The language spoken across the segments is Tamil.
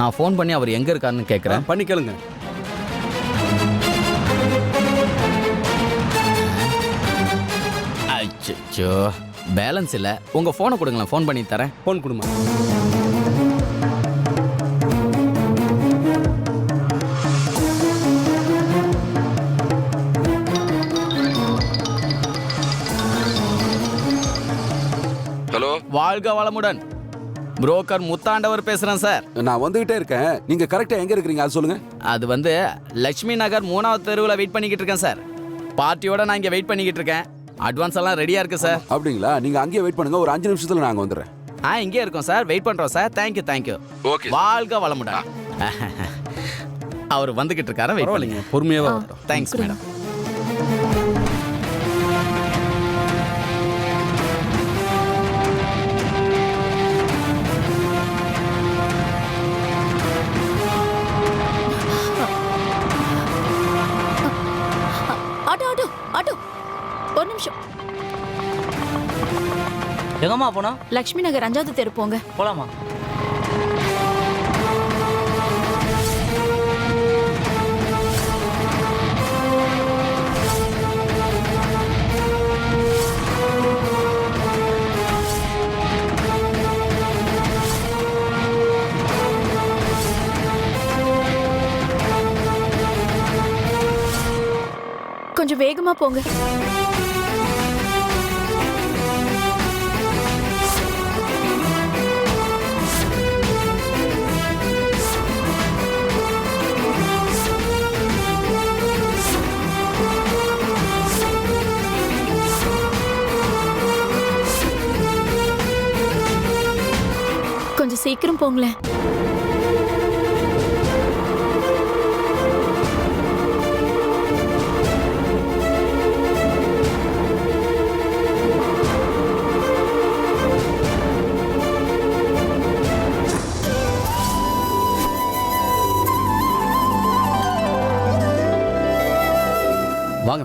நான் ஃபோன் பண்ணி அவர் எங்கே இருக்காருன்னு கேட்குறேன். பண்ணி கேளுங்க. அச்சோ, பேலன்ஸ் இல்லை. உங்கள் ஃபோனை கொடுங்களேன், ஃபோன் பண்ணி தரேன். ஃபோன் கொடுமா. ஹலோ, வாழ்க வளமுடன். புரோக்கர் முத்தாண்டவர் பேசுகிறேன் சார். நான் வந்துகிட்டே இருக்கேன். நீங்க கரெக்டா எங்க இருக்கிறீங்க அது சொல்லுங்க. அது லட்சுமி நகர் 3வது தெருவில் வெயிட் பண்ணிக்கிட்டு இருக்கேன் சார். பார்ட்டியோட நான் இங்கே வெயிட் பண்ணிக்கிட்டு இருக்கேன். அட்வான்ஸ் எல்லாம் ரெடியாக இருக்கு சார். அப்படிங்களா? நீங்க அங்கேயே வெயிட் பண்ணுங்க, ஒரு 5 நிமிஷத்துல நாங்க வந்துடுறேன். இங்கே இருக்கோம் சார், வெயிட் பண்ணுறோம் சார். தேங்க்யூ. ஓகே. வாழ்க வளமுடன். அவர் வந்துகிட்டு இருக்காரு, வெயிட் பண்ணுங்க. பொறுமையாவே வரட்டும். Thanks madam. ஆட்டோ ஒரு நிமிஷம். எங்கம்மா போனோம்? லட்சுமி நகர் 5வது தெரு போங்க. போலாமா? கொஞ்சம் வேகமா போங்க. கொஞ்சம் சீக்கிரம் போங்களேன். வாங்க.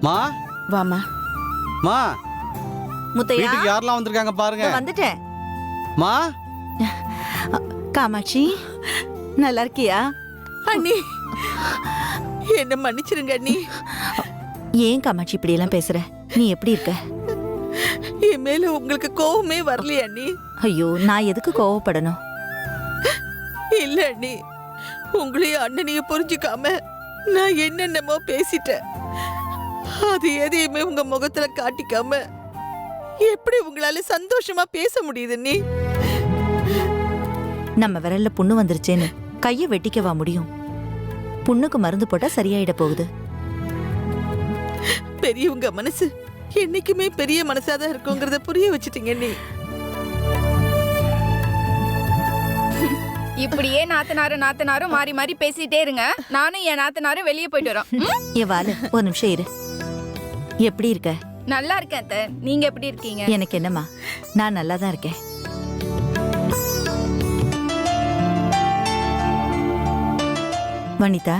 மா வாமா. மா, முத்தையா, வீட்டுக்கு யாரெல்லாம் வந்திருக்காங்க பாருங்க. வந்துட்டேன். மா, காமாட்சி நல்லா இருக்கியா? அண்ணி, என்ன மன்னிச்சிருங்க அண்ணி. ஏன் காமாட்சி இப்படி எல்லாம் பேசுற? நீ எப்படி இருக்க? என் மேல உங்களுக்கு கோவமே வரலையே அண்ணி? ஐயோ, நான் எதுக்கு கோவப்படணும்? இல்ல அண்ணி, உங்களையும் அண்ணனையும் புரிஞ்சுக்காம நான் என்னென்னமோ பேசிட்டேன். அது எதையுமே உங்க முகத்துல காட்டிக்காம எப்படி உங்களால சந்தோஷமா பேச முடியுது அண்ணி? நம்ம விரல்ல புண்ணு வந்துருச்சேன்னு கைய வெட்டிக்கவா முடியும்? புண்ணுக்கு மருந்து போட்டா சரியாயிட போகுது. பெரியவங்க மனசு என்னைக்குமே பெரிய மனசாதான் இருக்குங்கிறத புரிய வச்சுட்டீங்க அண்ணி. இப்படியே நாத்தனாரும் மாறி மாறி பேசிட்டே இருங்க. நானும் என் நாத்தனாரும் வெளியே போயிட்டு வரோம். வாலு, ஒரு நிமிஷம் இரு. எப்படி இருக்க? நல்லா இருக்கேன் அத்தை. நீங்க எப்படி இருக்கீங்க? எனக்கு என்னம்மா, நான் நல்லா தான் இருக்கேன். வனிதா.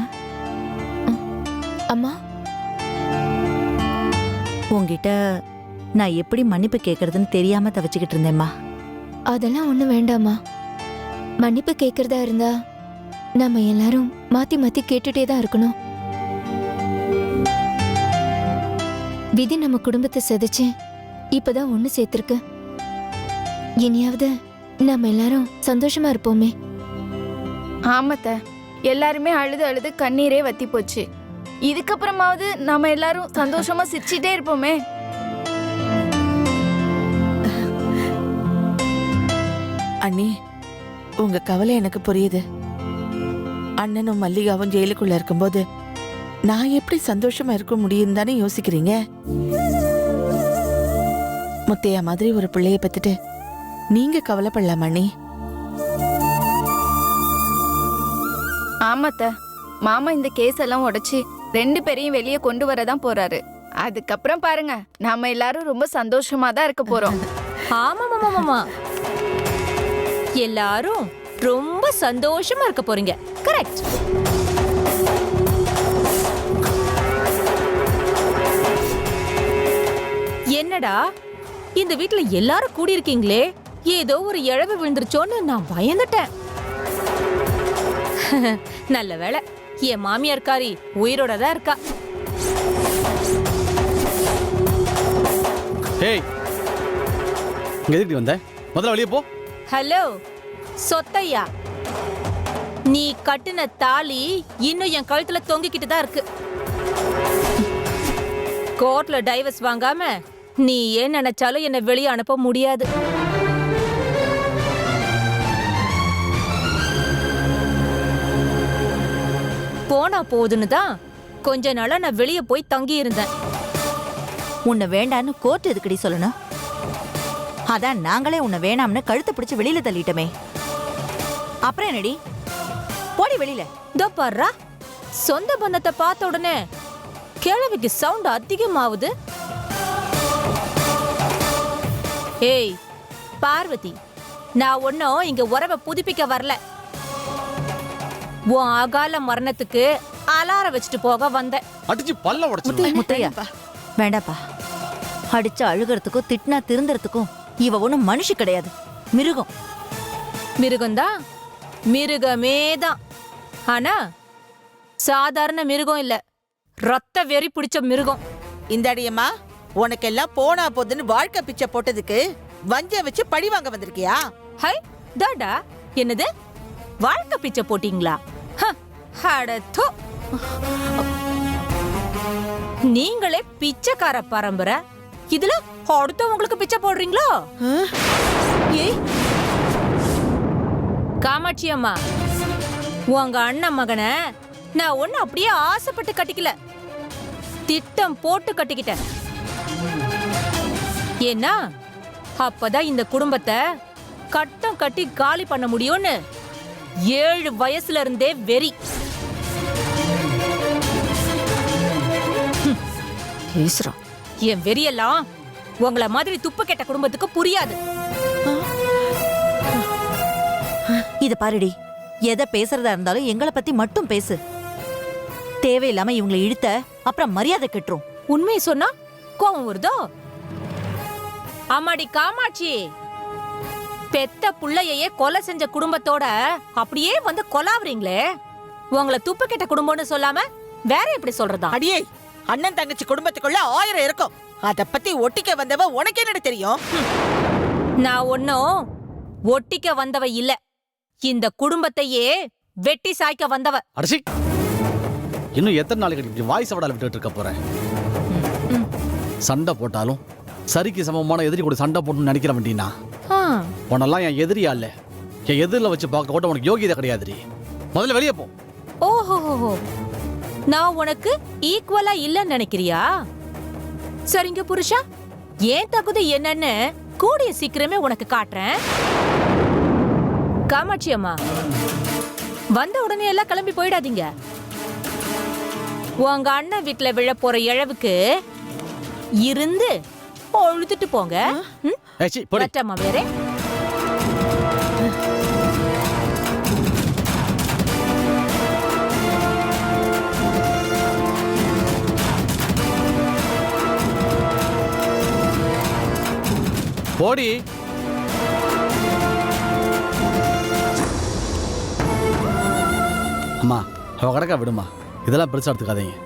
அம்மா, உன்கிட்ட நான் எப்படி மன்னிப்பு கேட்கறதுன்னு தெரியாம தவிச்சுக்கிட்டு இருந்தேம்மா. அதெல்லாம் ஒண்ணும் வேண்டாமா. மன்னிப்பு கேட்கறதா இருந்தா நம்ம எல்லாரும் மாத்தி மாத்தி கேட்டுட்டே தான் இருக்கணும். விதி நம்ம குடும்பத்தை செதைச்சு இப்பதான் ஒண்ணு சேர்த்திருக்கு. இனியாவது நம்ம எல்லாரும் சந்தோஷமா இருப்போமே. ஆமாத்த, எல்லாருமே அழுது அழுது கண்ணீரே வத்தி போச்சு. இதுக்கப்புறமாவது நம்ம எல்லாரும் சந்தோஷமா சிரிச்சிட்டே இருப்போமே. அண்ணி, உங்க கவலை எனக்கு புரியுது. அண்ணனும் மல்லிகாவும் ஜெயிலுக்குள்ள இருக்கும்போது நான் எப்படி சந்தோஷமா இருக்க முடியும் தானே யோசிக்கிறீங்க. முத்தையா மாதிரி ஒரு பிள்ளைய பத்துட்டு நீங்க கவலைப்படலாம் அண்ணி. ஆமாத்த, மாமா இந்த கேஸ் எல்லாம் உடைச்சு 2 பேரையும் வெளியே கொண்டு வரதான் போறாரு. அதுக்கப்புறம் பாருங்க, நாம எல்லாரும் ரொம்ப சந்தோஷமா தான் இருக்க போறோம். ஆமா, எல்லாரும் ரொம்ப சந்தோஷமா இருக்க போறீங்க. கரெக்ட். என்னடா, இந்த வீட்ல எல்லாரும் கூடி இருக்கீங்களே, ஏதோ ஒரு இழவு விழுந்துருச்சோன்னு நான் பயந்துட்டேன். நல்ல வேளை என் மாமியார் காரி உயிரோட தான் இருக்கா. ஏய் இங்க எதுக்கு வந்த? முதல்ல வெளியே போ. ஹலோ சொத்தையா, நீ கட்டுன தாலி இன்னும் என் கழுத்துல தொங்கிக்கிட்டு தான் இருக்கு. கோர்ட்ல டைவர்ஸ் வாங்காம நீ ஏன் நினைச்சாலும் என்னை வெளியே அனுப்ப முடியாது. போனா போகுதுன்னு தான் கொஞ்ச நாளா நான் வெளியே போய் தங்கி இருந்தேன். உன்னை வேண்டான்னு கோர்ட் எதுக்கடி சொல்லணும்? அதான் நாங்களே உன்னை வேணாம்னு கழுத்தை பிடிச்சு வெளியில தள்ளிட்டோமே. அப்புறம் என்னடி, போடி வெளியில. இதோ பாருடா, சொந்த பந்தத்தை பார்த்த உடனே கிழவிக்கு சவுண்ட் அதிகமாவுது. ஏய் பார்வதி, நான் ஒன்னும் இங்க உறவை புதுப்பிக்க வரல. உன் அகால மரணத்துக்கு அலாரம் வச்சுட்டு போக வந்தேன். அடிச்சு பல்ல உடைச்சு. முத்தையா வேண்டாப்பா. அடிச்சு அழுகிறதுக்கும் திட்டினா திருந்துறதுக்கும் இவ ஒண்ணும் மனுஷி கிடையாது, மிருகம். மிருகம்தான், மிருகமேதான். ஆனா சாதாரண மிருகம் இல்ல, ரத்த வெறி பிடிச்ச மிருகம். இந்த அடியம்மா, உனக்கெல்லாம் போனா போதுன்னு வாழ்க்கை பிச்சை போட்டதுக்கு வஞ்ச வச்சு பழி வாங்க வந்திருக்கியா? ஹை தாடா, என்னது வாழ்க்கை பிச்சை போட்டீங்களா? அடத்தோ, நீங்களே பிச்சைக்கார பரம்பரை, இதுல அடுத்தவங்களுக்கு பிச்சை போடுறீங்களோ? ஏய் காமாட்சி அம்மா, உங்க அண்ணன் மகனை நான் ஒண்ணு அப்படியே ஆசைப்பட்டு கட்டிக்கல, திட்டம் போட்டு கட்டிக்கிட்டேன். ஏன்னா அப்பதான் இந்த குடும்பத்தை கட்டம் கட்டி காலி பண்ண முடியும்னு 7 வயசுல இருந்தே வெறி. பேசுறான். என் வெறியெல்லாம் உங்களை மாதிரி துப்பு கெட்ட குடும்பத்துக்கு புரியாது. இத பாருடி, எதை பேசுறதா இருந்தாலும் எங்களை பத்தி மட்டும் பேசு. தேவையில்லாம இவங்களை இழுத்த அப்புறம் மரியாதை கெட்டுரும். உண்மையை சொன்னா கோவம் வருதோ? அம்மாடி காமாட்சி, பெத்த புள்ளையே கொலை செஞ்ச குடும்பத்தோட அப்படியே வந்து கொலாவுறீங்களே, உங்களை துப்பு கெட்ட குடும்பம்னு சொல்லாம வேற எப்படி சொல்றதா? அடியே, அண்ணன் தங்கச்சி குடும்பத்துக்குள்ள 1000 இருக்கும். அத பத்தி ஒட்டிக்க வந்தவ உனக்கு என்னடி தெரியும்? நான் ஒன்னும் ஒட்டிக்க வந்தவ இல்ல, இந்த குடும்பத்தையே வெட்டி சாய்க்க வந்தவ. அடிச்சி, இன்னும் எத்தனை நாளைக்கு இப்படி வாய் சவடால விட்டுட்டு இருக்க போறேன்? சண்டை போட்டாலும் சரிக்கு சமமான எதிரி கூட சண்டை போடணும்னு நினைக்கிற வண்டினா, உன்னெல்லாம் என் எதிரியா இல்ல, என் எதிரில வச்சு பார்க்க கூட உனக்கு யோகியதை கிடையாதுடி. முதல்ல வெளியே போ. ஓஹோ, நான் உனக்கு ஈக்குவலா இல்லன்னு நினைக்கிறியா? சரிங்க புருஷா, ஏன் தகுதி என்னன்னு கூடிய சீக்கிரமே உனக்கு காட்டுறேன். காமாட்சி அம்மா, வந்த உடனே எல்லாம் கிளம்பி போயிடாதீங்க. உங்க அண்ணன் வீட்டுல விழ போற இழவுக்கு இருந்து பொழுதுட்டு போங்க. பட்டம்மா வேற. போடி. அம்மா அவ கடக்கா விடுமா, இதெல்லாம் பெருசா எடுத்துக்காதீங்க.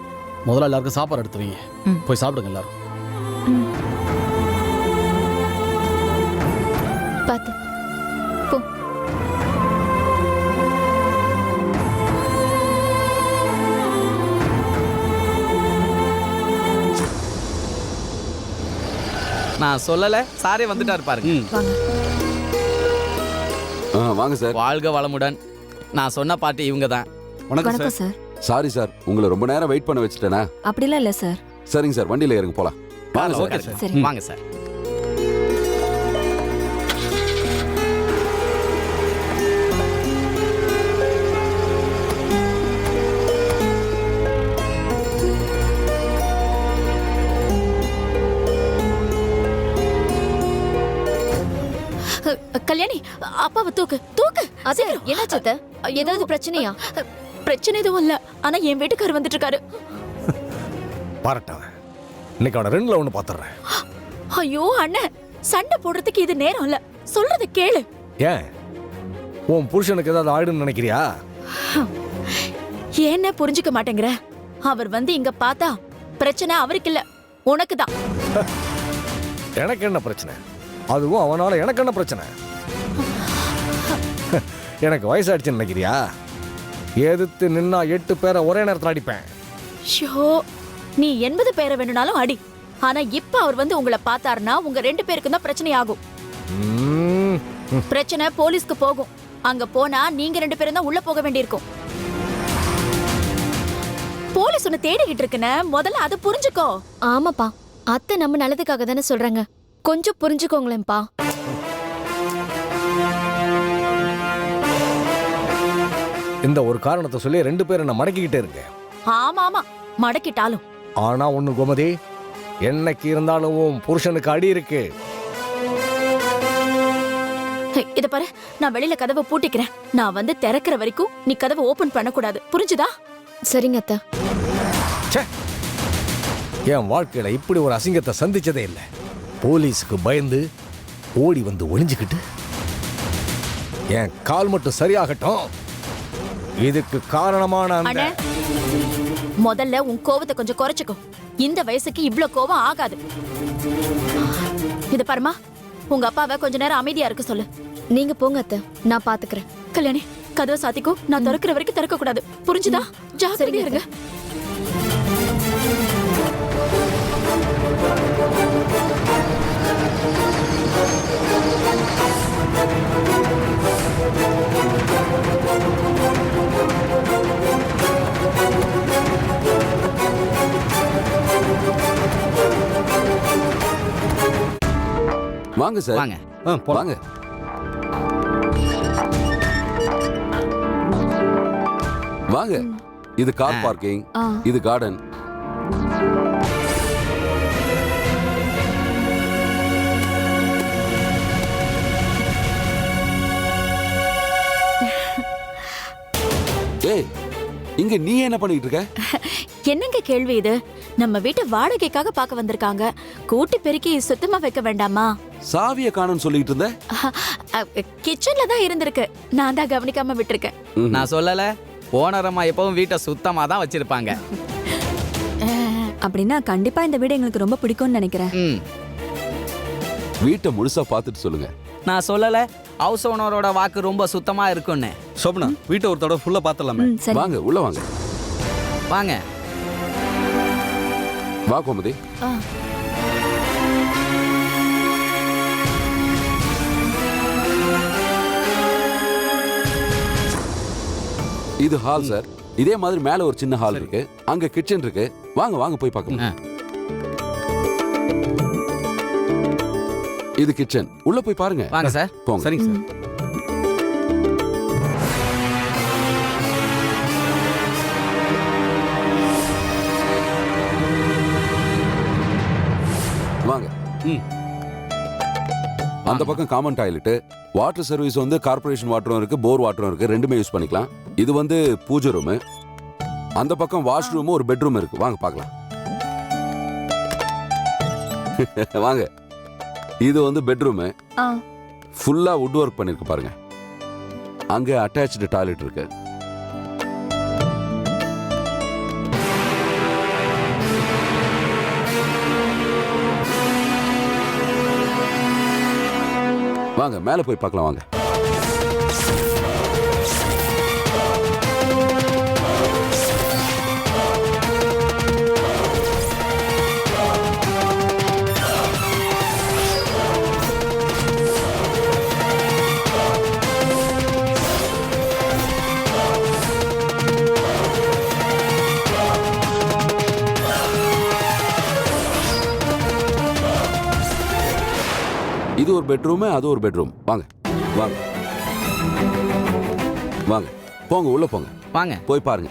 முதல்ல எல்லாருக்கும் சாப்பாடு எடுத்து வைங்க, போய் சாப்பிடுங்க எல்லாரும். பாத்து போ. நான் சொல்லல, சாரே வந்துட்டாரு பாருங்க. வாங்க சார். வாழ்க வளமுடன். நான் சொன்ன பாட்டி இவங்க தான். வணக்கம் சார். சாரி சார், உங்களை ரொம்ப நேரம் வெயிட் பண்ண வச்சுட்டேனா? அப்படிலாம் இல்ல சார். சரிங்க சார், வண்டியில ஏறுங்க போலாம். வாங்க ஓகே சார். சார், வாங்க சார். கல்யாணி, அப்பாவை தூக்கு தூக்கு. அது என்னாச்சு? ஏதாவது பிரச்சனையா? பிரச்சனை எதுவும் இல்ல, ஆனா என் வீட்டுக்காரர் வந்துட்டு இருக்காரு. பாரட்டான், இன்னைக்கு அவனை 2ல 1 பாத்துறேன். ஐயோ அண்ணன், சண்டை போடுறதுக்கு இது நேரம் இல்ல, சொல்றத கேளு. ஏன் உன் புருஷனுக்கு ஏதாவது ஆயிடுன்னு நினைக்கிறியா? என்ன புரிஞ்சுக்க மாட்டேங்கிற? அவர் வந்து இங்க பார்த்தா பிரச்சனை அவருக்கு இல்ல, உனக்கு தான். எனக்கு என்ன பிரச்சனை? அதுவும் அவனால எனக்கு என்ன பிரச்சனை? எனக்கு வயசாயிடுச்சுன்னு நினைக்கிறியா? எதிர்த்து நின்னா 8 பேரை ஒரே நேரத்தில் அடிப்பேன். ஷோ, நீ 80 பேரை வேணும்னாலும் அடி. ஆனா இப்ப அவர் வந்து உங்களை பார்த்தாருன்னா உங்க 2 பேருக்கும் தான் பிரச்சனை ஆகும். பிரச்சனை போலீஸ்க்கு போகும். அங்க போனா நீங்க 2 பேரும் தான் உள்ள போக வேண்டியிருக்கும். போலீஸ் உன்னை தேடிக்கிட்டு இருக்குன்னு முதல்ல அதை புரிஞ்சுக்கோ. ஆமாப்பா, அத்தை நம்ம நல்லதுக்காக தானே சொல்றாங்க. கொஞ்சம் புரிஞ்சுக்கோங்களேன்ப்பா. இந்த ஒரு காரணத்தை சொல்லி 2 பேரும் நான் மடக்கிக்கிட்டே இருக்கேன். ஆமா ஆமா, மடக்கிட்டாலும். ஆனா ஒண்ணு கோமதி, என்னைக்கு இருந்தாலும் உன் புருஷனுக்கு அடி இருக்கு. இத பாரு, நான் வெளியில கதவை பூட்டிக்கிறேன். நான் வந்து திறக்கிற வரைக்கும் நீ கதவை ஓபன் பண்ணக்கூடாது, புரிஞ்சுதா? சரிங்க அத்தை. ச்சே, என் வாழ்க்கையில இப்படி ஒரு அசிங்கத்தை சந்திச்சதே இல்லை. போலீஸுக்கு பயந்து ஓடி வந்து ஒளிஞ்சுக்கிட்டு என் கால் மட்டும் சரியாகட்டும். இதுக்கு காரணமான அந்த அண்ணே, முதல்ல உன் கோவத்தை கொஞ்சம் குறைச்சுக்கோ. இந்த வயசுக்கு இவ்ளோ கோவம் ஆகாது. இத பாருமா, உங்க அப்பாவை கொஞ்ச நேரம் அமைதியா இருக்க சொல்லு. நீங்க போங்க அத்தை, நான் பாத்துக்கிறேன். கல்யாணி, கதவை சாத்திக்கோ. நான் திறக்கிற வரைக்கும் திறக்க கூடாது, புரிஞ்சுதா? ஜாக்கிரதையா இருங்க. வாங்க சார். வாங்க. வாங்க. வாங்க. இது கார் பார்க்கிங், இது கார்டன். ஏய், இங்க நீ என்ன பண்ணிட்டு இருக்க? என்னங்க கேள்வி இது? நம்ம வீட்டை வாடகைக்காக பார்க்க வந்திருக்காங்க. கூட்டி பெருக்கி சுத்தமா வைக்க வேண்டாமா? சாவியை காணோம்னு சொல்லிட்டு இருந்த. கிச்சன்ல தான் இருந்திருக்கு, நான் தான் கவனிக்காம விட்டுருக்கேன். நான் சொல்லல, ஓனர் அம்மா எப்பவும் வீட்டை சுத்தமா தான் வச்சிருப்பாங்க. அப்படின்னா கண்டிப்பா இந்த வீடு எங்களுக்கு ரொம்ப பிடிக்கும்னு நினைக்கிறேன். வீட்டை முழுசா பார்த்துட்டு சொல்லுங்க. நான் சொல்லல, ஹவுஸ் ஓனரோட வாக்கு ரொம்ப சுத்தமா இருக்கும்னு. சோபனா, வீட்டை ஒரு தடவை ஃபுல்லா பார்த்தலாமே. வாங்க, உள்ள வாங்க. வாங்க. வா கோமதி. இது ஹால் சார். இதே மாதிரி மேல ஒரு சின்ன ஹால் இருக்கு, அங்க கிச்சன் இருக்கு. வாங்க வாங்க போய் பார்க்கலாம். இது கிச்சன், உள்ள போய் பாருங்க. வாங்க சார். போங்க. சரிங்க சார். வாங்க. அந்த பக்கம் காமன் டாய்லெட், வாட்டர் சர்வீஸ் வந்து கார்ப்பரேஷன் வாட்டரும் இருக்கு, போர் வாட்டரும் இருக்கு, ரெண்டுமே யூஸ் பண்ணிக்கலாம். இது வந்து பூஜை ரூம். அந்த பக்கம் வாஷ் ரூம், ஒரு பெட்ரூம் இருக்கு. வாங்க பார்க்கலாம். வாங்க. இது வந்து பெட்ரூம், ஃபுல்லா வுட் ஒர்க் பண்ணிருக்கு பாருங்க. அங்க அட்டாச்டு டாய்லெட் இருக்கு. வாங்க மேல போய் பார்க்கலாம். வாங்க. இது ஒரு பெட்ரூம், அது ஒரு பெட்ரூம். வாங்க வாங்க வாங்க. போங்க, உள்ள போங்க. வாங்க போய் பாருங்க.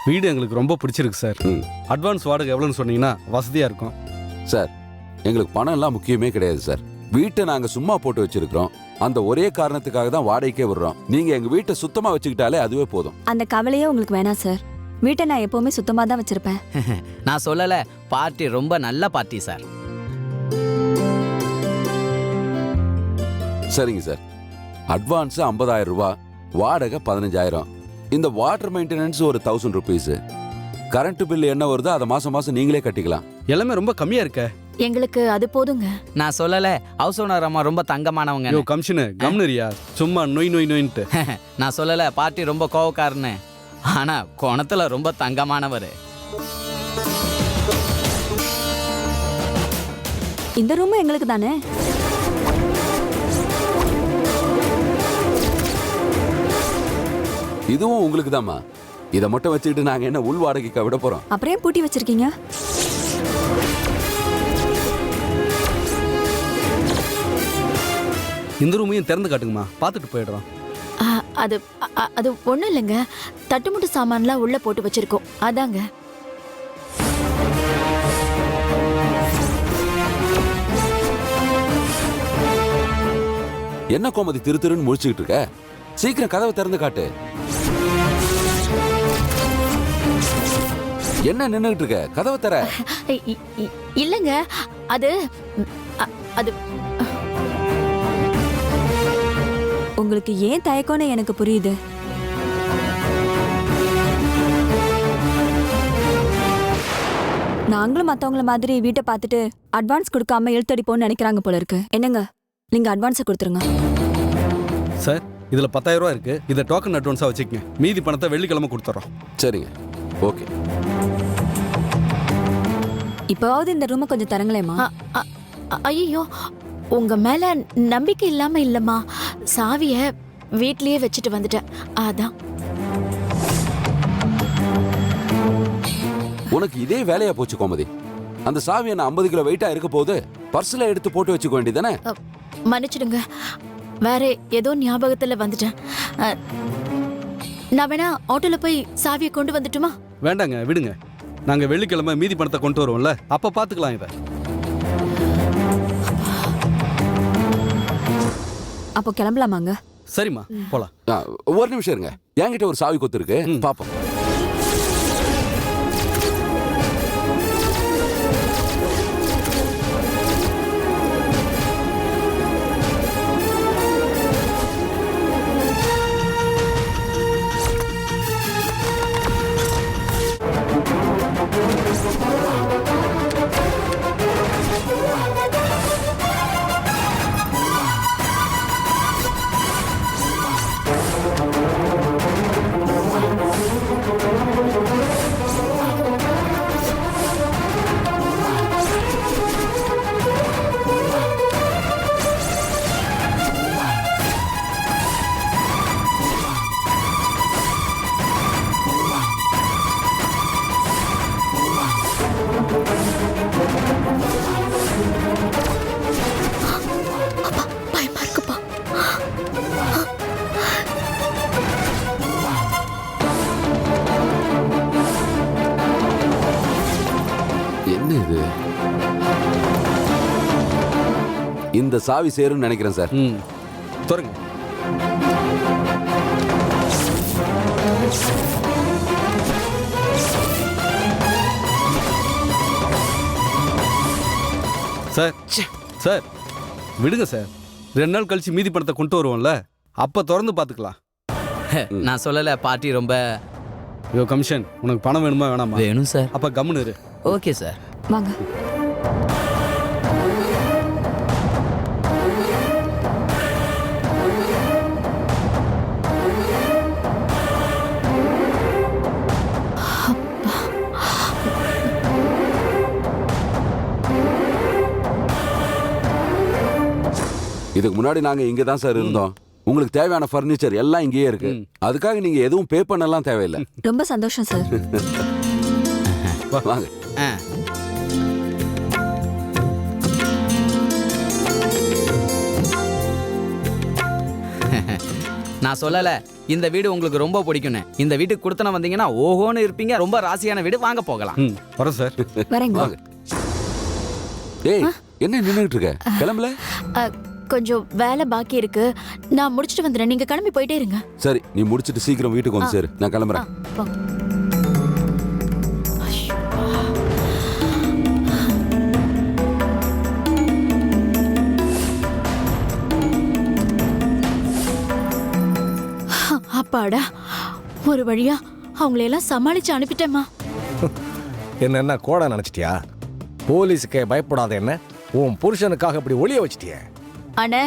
வீடு எங்களுக்கு ரொம்ப பிடிச்சிருக்கு சார். ம். அட்வான்ஸ் வாடகை எவ்வளோன்னு சொன்னீங்கன்னா வசதியாக இருக்கும். சார் எங்களுக்கு பணம் எல்லாம் முக்கியமே கிடையாது சார். வீட்டை நாங்க சும்மா போட்டு வச்சிருக்கிறோம். அந்த ஒரே காரணத்துக்காக தான் வாடகைக்கே விடுறோம். நீங்க எங்க வீட்டை சுத்தமா வச்சுக்கிட்டாலே அதுவே போதும். அந்த கவலையே உங்களுக்கு வேணாம் சார். வீட்டை நான் எப்பவுமே சுத்தமா தான் வச்சிருப்பேன். நான் சொல்லல, பார்ட்டி ரொம்ப நல்ல பார்ட்டி சார். சரிங்க சார். அட்வான்ஸ் 50,000 ரூபாய், வாடகை 15,000. இந்த வாட்டர் மெயின்டெனன்ஸ் ஒரு 1000 ருபீஸ். கரண்ட் பில் என்ன வருதோ அதை மாசம் மாசம் நீங்களே கட்டிக்கலாம். எல்லாமே ரொம்ப கம்மியா இருக்க. எங்களுக்கு அது போதுங்க. நான் சொல்லல, ஹவுஸ் ஓனர் அம்மா ரொம்ப தங்கமானவங்க. யோ கமிஷனு கம்னரியா, சும்மா நொய் நொய் நொயின்ட்டு. நான் சொல்லல பார்ட்டி ரொம்ப கோவக்காரன்னு, ஆனா குணத்துல ரொம்ப தங்கமானவர். இந்த ரூம் எங்களுக்கு தானே. இதுவும் உங்களுக்கு தாம்மா. இதை மட்டும் வச்சுக்கிட்டு நாங்க என்ன உள் வாடகைக்கு விட போறோம்? அப்புறம் பூட்டி வச்சிருக்கீங்க. இந்த ரூமையும் திறந்து காட்டுங்கம்மா, பார்த்துட்டு போயிடுறோம். அது அது ஒண்ணும் இல்லைங்க. தட்டுமுட்டு சாமான்லாம் உள்ள போட்டு வச்சிருக்கோம், அதாங்க. என்ன கோமதி திரு திருன்னு முழிச்சுக்கிட்டு இருக்க? சீக்கிரம் கதவை திறந்து காட்டு. என்ன நின்னுகிட்டு இருக்க? கதவை தர. இல்லங்க, அது அது உங்களுக்கு ஏன் தயக்கம்னு எனக்கு புரியுது. நாங்களும் மத்தவங்கள மாதிரி வீட்டை பார்த்துட்டு அட்வான்ஸ் கொடுக்காம இழுத்தடிப்போம்னு நினைக்கிறாங்க போல இருக்கு. என்னங்க, நீங்க அட்வான்ஸை கொடுத்துருங்க. சார் இதுல 10,000 ரூபா இருக்கு. இதை டோக்கன் அட்வான்ஸா வச்சுக்கங்க. மீதி பணத்தை வெள்ளிக்கிழமை கொடுத்துறோம். சரிங்க, ஓகே. இப்போவாவது இந்த ரூமை கொஞ்சம் தரங்களேம்மா. ஐயோ, உங்க மேல நம்பிக்கை இல்லாம இல்லம்மா. சாவிய வீட்லயே வச்சுட்டு வந்துட்டேன், அதான். உனக்கு இதே வேலையா போச்சு கோமதி. அந்த சாவி என்ன 50 கிலோ வெயிட்டா இருக்க போது பர்ஸ்ல எடுத்து போட்டு வச்சுக்க வேண்டியதானே? மன்னிச்சிடுங்க, வேற ஏதோ ஞாபகத்துல வந்துட்டேன். நான் வேணா ஆட்டோல போய் சாவியை கொண்டு வந்துட்டுமா? வேண்டாங்க, விடுங்க. நாங்க வெள்ளிக்கிழமை மீதி பணத்தை கொண்டு வருவோம்ல, அப்ப பாத்துக்கலாம் இதை. அப்போ கிளம்பலாமாங்க? சரிம்மா, போலாம். ஒரு நிமிஷம் இருங்க, என்கிட்ட ஒரு சாவி கொத்து இருக்கு, பாப்போம். பயமா இருக்குப்பா. என்ன இது? இந்த சாவி சேரும்னு நினைக்கிறேன் சார். தொடங்க. சார் சார் விடுங்க சார். 2 நாள் கழிச்சு மீதி பணத்தை கொண்டு வருவோம்ல, அப்ப திறந்து பாத்துக்கலாம். நான் சொல்லல, பார்ட்டி ரொம்ப. யோ கமிஷன், உனக்கு பணம் வேணுமா வேணாமா? வேணும் சார். அப்ப கம்முன்னு இரு. ஓகே சார், வாங்க. இதுக்கு முன்னாடி நாங்க இங்க தான் சார் இருந்தோம். உங்களுக்கு தேவையான ஃபர்னிச்சர் எல்லாம் இங்கேயே இருக்கு. அதுக்காக நீங்க எதுவும் பே பண்ணலாம் தேவையில்லை. ரொம்ப சந்தோஷம் சார். வாங்க. நான் சொல்லல, இந்த வீடு உங்களுக்கு ரொம்ப பிடிக்கும்னு. இந்த வீட்டுக்கு கொடுத்தன வந்தீங்கன்னா ஓஹோன்னு இருப்பீங்க. ரொம்ப ராசியான வீடு, வாங்க போகலாம். வரோம் சார். வரேங்க. வாங்க. ஏய் என்ன நின்னுட்டு இருக்க? கிளம்பல? கொஞ்சம் வேலை பாக்கி இருக்கு, நான் முடிச்சிட்டு வந்துடுறேன். நீங்க கிளம்பி போயிட்டே இருங்க. சரி, நீ முடிச்சிட்டு சீக்கிரம் வீட்டுக்கு வந்து சேரு. நான் கிளம்புறேன். போங்க. அப்பாடா, ஒரு வழியா அவங்களையெல்லாம் சமாளிச்சு அனுப்பிட்டேம்மா. என்ன கோடை நினைச்சிட்டியா? போலீஸுக்கே பயப்படாத என்ன உன் புருஷனுக்காக இப்படி ஒளிய வச்சிட்டியே. அண்ணே,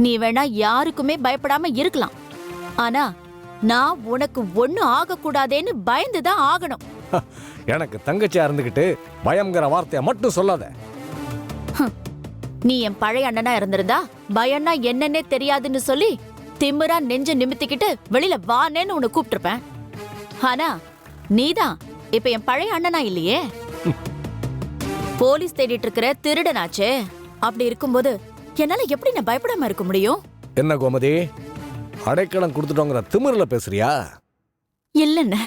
நீ வேணா யாருக்குமே பயப்படாம இருக்கலாம், ஆனா நான் உனக்கு ஒண்ணு ஆகக்கூடாதேன்னு பயந்துதான் ஆகணும். எனக்கு தங்கச்சியா இருந்துகிட்டு பயம்ங்கிற வார்த்தையை மட்டும் சொல்லாத. நீ என் பழைய அண்ணனா இருந்திருந்தா பயம்னா என்னன்னே தெரியாதுன்னு சொல்லி திமிரா நெஞ்ச நிமித்திக்கிட்டு வெளியில வானேன்னு உன்னை கூப்பிட்டிருப்பேன். ஆனா நீதான் இப்ப என் பழைய அண்ணனா இல்லையே. போலீஸ் தேடிட்டு இருக்கிற திருடனாச்சே. அப்படி இருக்கும்போது என்னால எப்படி நான் பயப்படாம இருக்க முடியும்? என்ன கோமதி, அடைக்கலம் கொடுத்துட்டோங்கிற திமிர்ல பேசுறியா? இல்லன்னு,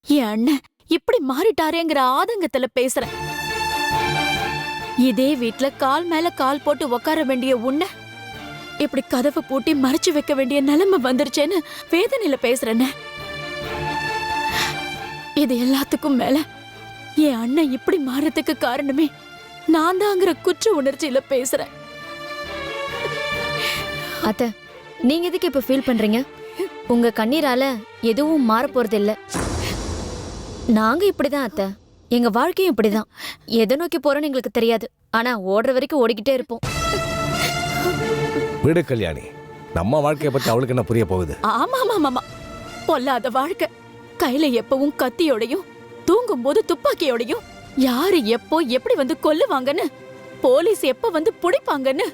என் அண்ணன் இப்படி மாறிட்டாரேங்கிற ஆதங்கத்துல பேசுறேன். இதே வீட்ல கால் மேல கால் போட்டு உட்கார வேண்டிய உன்னை இப்படி கதவை பூட்டி மறைச்சு வைக்க வேண்டிய நிலைமை வந்துருச்சேன்னு வேதனையில பேசுறேன்னு. இது எல்லாத்துக்கும் மேல என் அண்ணன் இப்படி மாறதுக்கு காரணமே நான் தாங்கிற குற்ற உணர்ச்சியில பேசுறேன். அத்தை, நீங்க எதுக்கு இப்ப ஃபீல் பண்றீங்க? உங்க கண்ணீரால எதுவும் மாற போறது இல்ல. நாங்க இப்படிதான் அத்தை, எங்க வாழ்க்கையும் இப்படிதான். எதை நோக்கி போறோம்னு எங்களுக்கு தெரியாது, ஆனா ஓடுற வரைக்கும் ஓடிக்கிட்டே இருப்போம். விடு கல்யாணி, நம்ம வாழ்க்கையை பத்தி அவளுக்கு என்ன புரிய போகுது? ஆமா ஆமா ஆமா, பொல்லாத வாழ்க்கை. கையில எப்பவும் கத்தியோடையும் தூங்கும் போது துப்பாக்கியோடையும் யாரு எப்போ எப்படி வந்து கொல்லுவாங்கன்னு, போலீஸ் எப்ப வந்து புடிப்பாங்கன்னு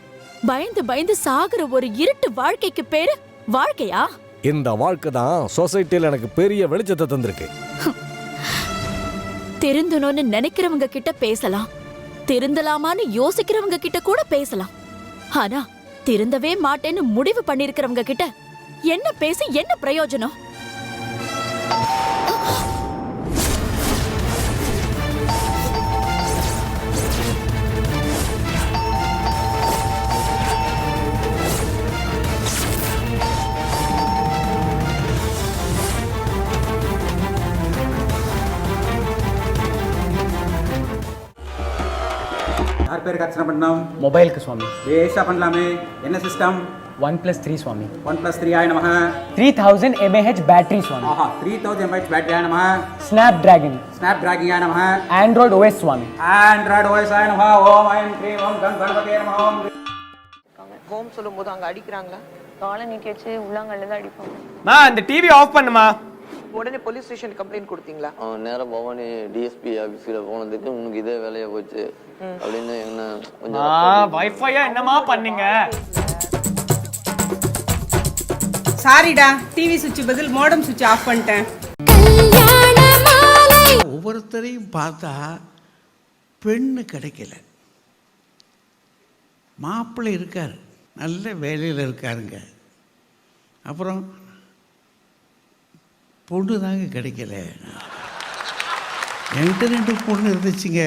பயந்து பயந்து சாகுற ஒரு இருட்டு வாழ்க்கைக்கு பேரு வாழ்க்கையா? இந்த வாழ்க்கை தான் சொசைட்டில எனக்கு பெரிய வெளிச்சத்தை தந்திருக்கு. திருந்தணும்னு நினைக்கிறவங்க கிட்ட பேசலாம், திருந்தலாமான்னு யோசிக்கிறவங்க கிட்ட கூட பேசலாம். ஆனா திருந்தவே மாட்டேன்னு முடிவு பண்ணிருக்கிறவங்க கிட்ட என்ன பேசி என்ன பிரயோஜனம்? யார் பேருக்கு அர்ச்சனை பண்ணோம்? மொபைலுக்கு சுவாமி. லேசா பண்ணலாமே. என்ன சிஸ்டம்? 1+3 சுவாமி. 1+3 ஆய நமஹ. 3000 mAh பேட்டரி சுவாமி. ஆஹா, 3000 mAh பேட்டரி ஆய நமஹ. ஸ்னாப் டிராகன் ஆய நமஹ. ஆண்ட்ராய்டு OS சுவாமி. ஆண்ட்ராய்டு OS ஆய நமஹ. ஓம் ஐம் க்ரீம் ஓம் கம் கணபதே நமஹ. ஓம் ஹோம் சொல்லும்போது அங்க அடிக்கிறாங்களா? காலை நீட்டி வச்சு உள்ளாங்கல்ல தான் அடிப்பாங்க. மா அந்த டிவி ஆஃப் பண்ணுமா. உடனே போலீஸ் ஸ்டேஷன் கம்ப்ளைண்ட் கொடுத்தீங்களா? நேரம் பவானி டிஎஸ்பி ஆஃபீஸில் போனதுக்கு உனக்கு இதே வேலையா போச்சு அப்படின்னு என்ன கொஞ்சம் வைஃபையா என்னமா பண்ணீங்க? சாரிடா, டிவி சுவிட்ச் பதில் மோடம் சுவிட்ச் ஆஃப் பண்ணிட்டேன். ஒவ்வொருத்தரையும் பார்த்தா பெண்ணு கிடைக்கல. மாப்பிள்ளை இருக்கார், நல்ல வேலையில் இருக்காருங்க. அப்புறம் பொண்ணு தாங்க கிடைக்கல. என்கிட்ட 2 பொண்ணு இருந்துச்சுங்க.